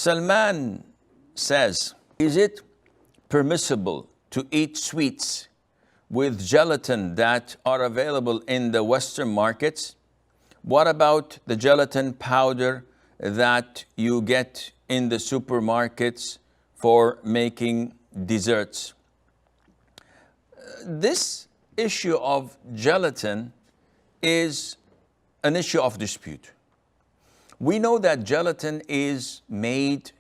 Salman says, is it permissible to eat sweets with gelatin that are available in the Western markets? What about the gelatin powder that you get in the supermarkets for making desserts? This issue of gelatin is an issue of dispute. We know that gelatin is made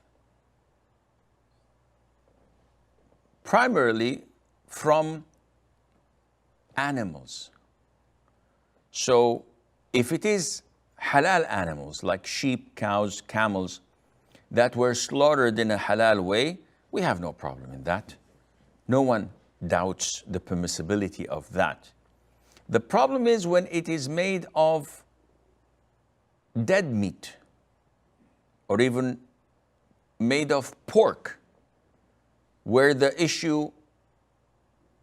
primarily from animals. So if it is halal animals like sheep, cows, camels that were slaughtered in a halal way, we have no problem in that. No one doubts the permissibility of that. The problem is when it is made of dead meat or even made of pork, where the issue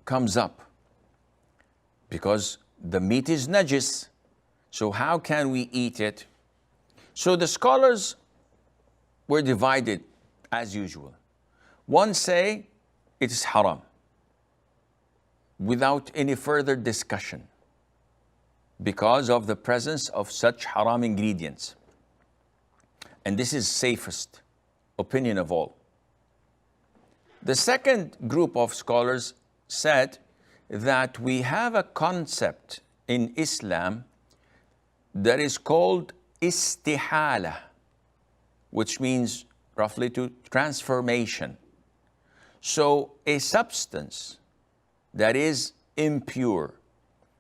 comes up because the meat is najis. So how can we eat it? So the scholars were divided as usual. One say it is haram without any further discussion because of the presence of such haram ingredients. And this is safest opinion of all. The second group of scholars said that we have a concept in Islam that is called istihala, which means roughly to transformation. So a substance that is impure,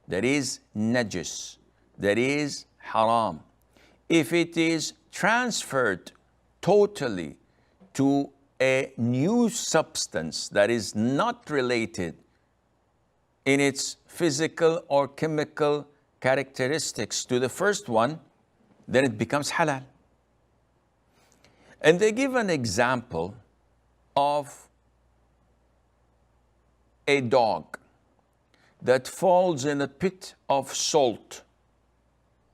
that is najis, that is haram, if it is transferred totally to a new substance that is not related in its physical or chemical characteristics to the first one, then it becomes halal. And they give an example of a dog that falls in a pit of salt.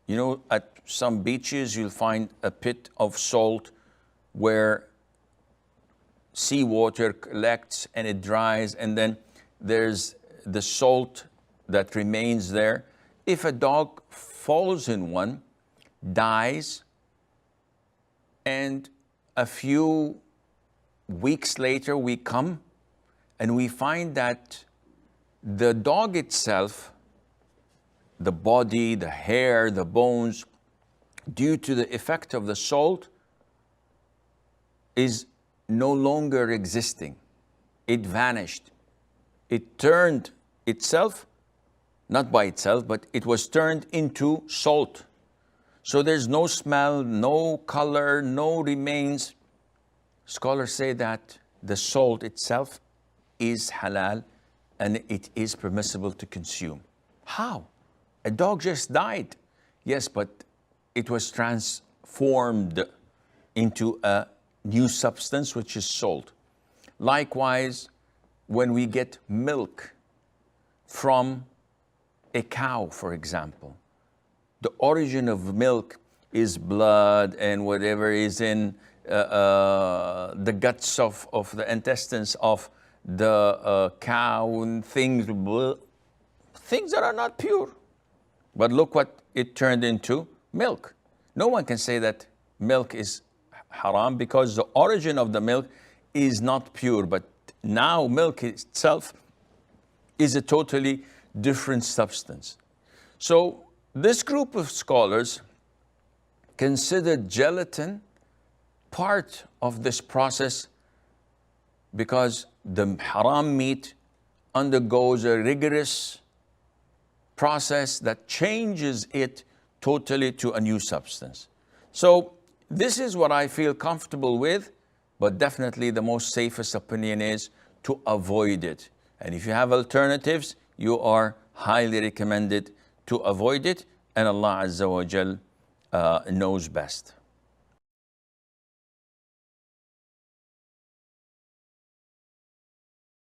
You know, at some beaches you'll find a pit of salt where seawater collects and it dries, and then there's the salt that remains there. If a dog falls in one, dies, and a few weeks later we come and we find that the dog itself, the body, the hair, the bones, due to the effect of the salt, is no longer existing. It vanished. It turned itself, not by itself, but it was turned into salt. So there's no smell, no color, no remains. Scholars say that the salt itself is halal and it is permissible to consume. How? A dog just died. Yes, but it was transformed into a new substance, which is salt. Likewise, when we get milk from a cow, for example, the origin of milk is blood and whatever is in the guts of the intestines of the cow and things that are not pure. But look what it turned into, milk. No one can say that milk is haram because the origin of the milk is not pure, but now milk itself is a totally different substance. So this group of scholars considered gelatin part of this process because the haram meat undergoes a rigorous process that changes it totally to a new substance. So this is what I feel comfortable with, but definitely the most safest opinion is to avoid it. And if you have alternatives, you are highly recommended to avoid it, and Allah Azza wa Jal knows best.